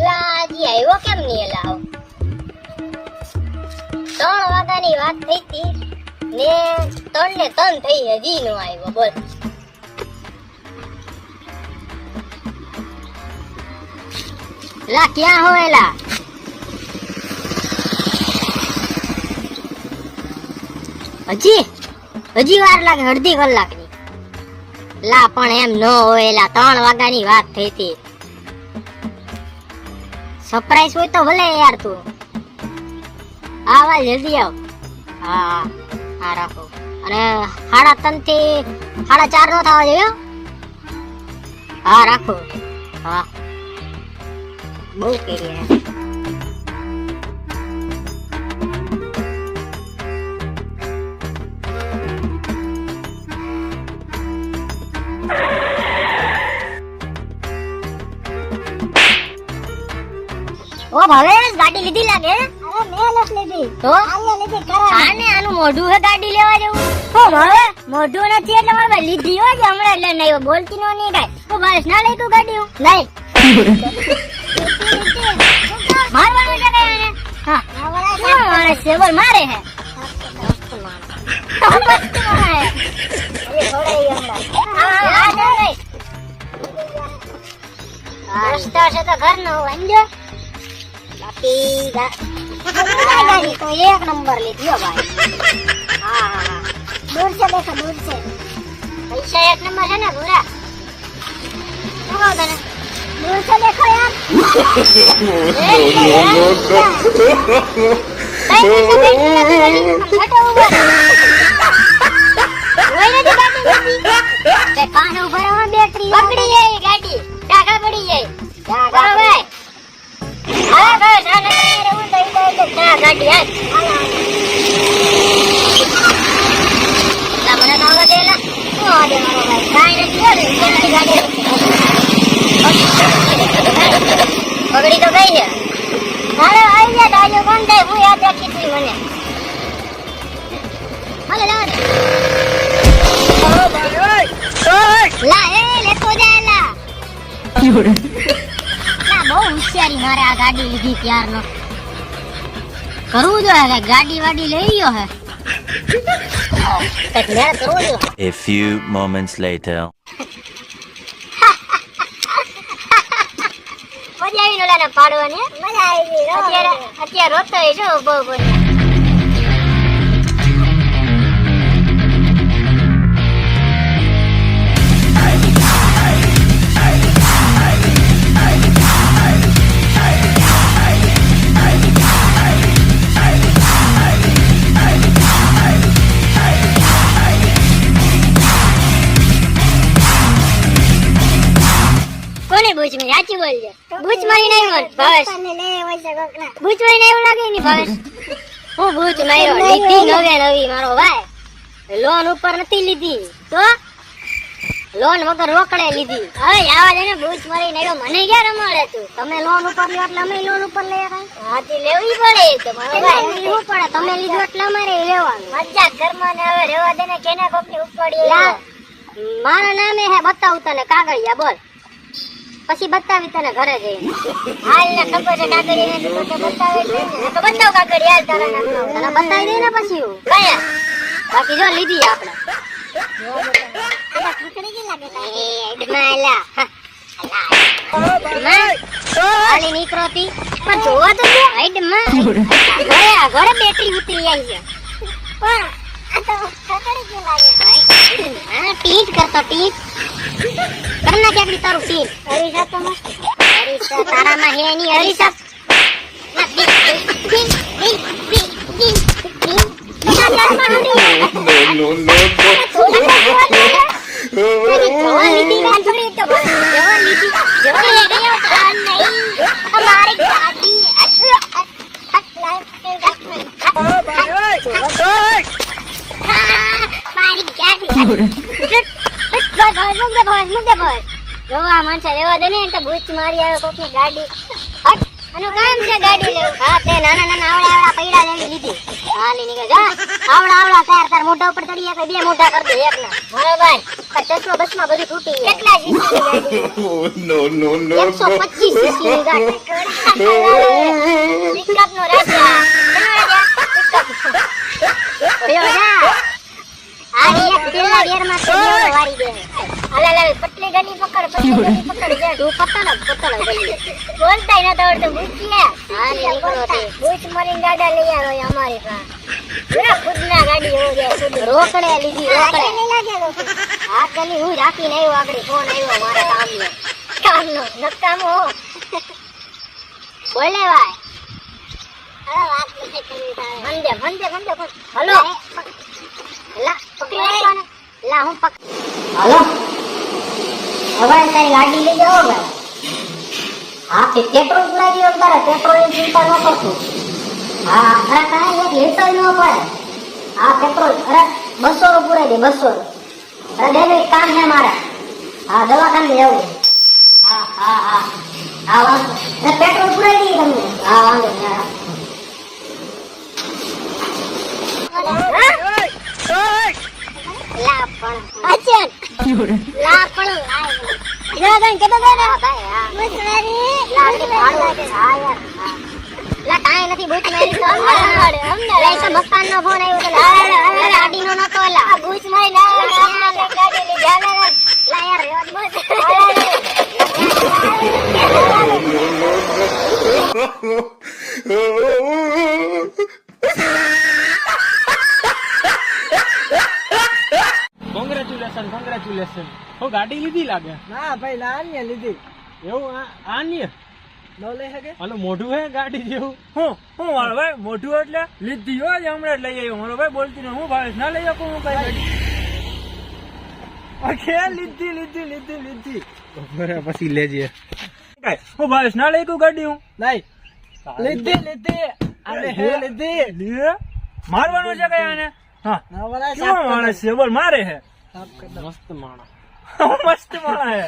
લાજી આવ્યો કેમ નહીં લાવ? 3 વાગ્યાની વાત થઈ હતી ને 3 ને 3 થઈ હજી નો આવ્યો. બોલ લા ક્યાં હોયલા? હજી વાર લાગે, અડધી કલાકની. લા પણ એમ ન હોયલા, 3 વાગ્યાની વાત થઈ હતી. સરપ્રાઈઝ હોય તો ભલે યાર તું. હા વાલ જલ્દી આવ. હા હા રાખો. અને 3:30 થી 4:30 નો થવા જોઈએ. હા રાખો. હા બહુ કરી ઓ ભાવેશ, ગાડી લીધી લાગે? અરે મેં નથી લીધી. તો આને લીધી કરાવી. આને આનું મોઢું હે ગાડી લેવા જેવું. ઓ ભાવે મોઢું નથી એટલે મારે લીધી હો જ હમણાં એટલે નહીં બોલતી નો નહીં કાઈ. ઓ ભાવેશ ના લઈ તું ગાડી? નહીં મારવાનું છે કઈ આને? હા મારે છે બોલ મારે હે. રસ્તો છે તો ઘર નો સમજો. બાકી ગાડી તો 1 નંબર લીધી હો ભાઈ. હા હા દૂર છે દેખો, દૂર છે. પૈસા 1 નંબર છે ને પૂરા? શું કહો તને? દૂર છે દેખો યાર. કાન ઉપર બેટરી પકડી જાય ગાડી, ટાકા પડી જાય. ભાઈ હા બસ આ નંબર હું દઈ દઉં તો ગાડી હાલ. મને તો હવે દેલા શું આદે મારો ભાઈ કાઈ નથી હોરે કેની ગાડી પકડી તો ગઈ ને. હાલો આવી જા દાજો કોણ થાય હું યાદ રાખી તું મને. હાલો લા લા એ લેતો જા લા. ના બહુ હોશિયારી મારે આ ગાડી લીધી ત્યારનો. કરવું જોઈએ ગાડી વાડી લઈ ગયો હે. A few moments later. મજા આવી નોલાને પાડવાની. મજા આવી. અત્યારે રોતો હોય છો ઉભો ઉભો. બૂચ મારી સાચી બોલજે. બૂચ મારી નહીં બોલ ભાવેશ. બૂચ મારી નહીં એવું લાગે ની ભાવેશ. હું બૂચ માર્યો લીધી નવી મારો ભાઈ. લોન ઉપર નથી લીધી તો લોન વગર રોકડે લીધી. હવે આવા દે ને બૂચ મારી નહીં મને ક્યાં રમાડે તું? તમે લોન ઉપર લ્યો એટલે અમે લોન ઉપર લઈએ કઈ? હાથી લેવી પડે તો મારો ભાઈ લેવું પડે. તમે લીધું એટલે અમારે લેવાનું. મજાક ઘરમાં ને હવે રેવા દે ને કેના કોકની ઉપાડી. મારા નામે હે બતાવું તને કાગળિયા બોલ. પછી બતાવી તને ઘરે જઈને. હાલ ને ખબર છે કાગળિયા ને તો બતાવે છે ને તો બતાવ કાગળિયા હાલ તારા નામ તને બતાવી દે ને પછી હું કયા બાકી જો લીધી આપણે. આ ખીચડી કે લાગે એ ડમાલા હાલી નીકળોતી પણ જોવા તો દે. હાઈડમાં ઘરે બેટરી ઉતરી આવી છે પણ આ તો ખીચડી કે લાગે. હા ટીટ કરતો ટીટ કરના ક્યાંક તારું ટીટ. હરીસા તો મસ્ત. હરીસા તારામાં હે ની હરીસા. આનું કામ છે ગાડી લેવું. હા તે નાના નાના આવડા પૈડા લેવી લીધી. હા લી નીકળ જા. આવડા તાર મોઢા ઉપર ચડી એક બે મોઢા કર દે એક ના. બરાબર. ચશ્મા બસમાં બધું તૂટી જાય. કેટલા સીસી ગાડી? Oh no no 125 સીસી ની ગાડી. પિકઅપ નો રાજા. ઓયો જા. આ એક પેલા ગેર માં તો વારી દે. હાલા પટલી ગાડી પકડ જા. તું પકડ ગલી. બોલતાય ન આવડતું બુચિયા. હા લી નીકળો તે. બુચ મરીન ગાડા લઈ આવ્યો અમારી પાસે. પૂરા ખુદના ગાડી હો જાય ખુદ રોકડે લીધી રોકડે. નહીં લાગે તો. આ ગલી હું રાખીને આવ્યો આગળ ફોન આવ્યો મારા કામનો નકામો. બોલે ભાઈ. હવે વાત નથી કરવી તારે. મંદે હલો. લા પકડી રાખ્યો ને. લા હું પક. હલો. હવે તારી ગાડી લઈ જાઓ ભાઈ. હા તે પેટ્રોલ પુરાઈ દીધો તારે પેટ્રોલ ની ચિંતા ન કરતું. હા અરે કાંઈ એક લીટર ન પડે. હા પેટ્રોલ અરે 200 રૂપિયા પુરાઈ દે 200. અરે બે કામ છે મારે. હા દવાખાને જવું. હા વાંધો. પેટ્રોલ પુરાઈ દઈએ તમને. હા વાંધો નહીં. લા પણ અચન લા પણ લા ગણ કેતો દે ને ભાઈ હા બુચ મારી. લા કે ભાડું હા યાર લા કાઈ નથી બુચ મારી તો અમને લે તો મકાન નો ફોન આવ્યો તો ગાડી નો નતો લા બુચ મારી ના ગાડી લઈ જાને લા યાર બુચ કોંગ્રેચ્યુલેશન હો ગાડી લીધી લાગે ના ભાઈ નાની લીધી એવું આની ન લઈ શકે આનું મોઢું હે ગાડી જેવું હું મારો ભાઈ મોઢું એટલે લીધી હો જ હમણાં જ લઈ આવ્યો મારો ભાઈ બોલતી ને હું ભાવેશ ના લઈ શકું હું કઈ ગાડી ઓકે લીધી બરાબર પછી લેજે હું ભાવેશ ના લઈ કઉ ગાડી હું નહીં લીધી અરે હે લીધી મારવાનું છે કઈ આને હા ના બોલા કેવો માણસ છે બોલ મારે હે સાફ કર દો. મસ્ત માણસ મસ્ત માણસ હે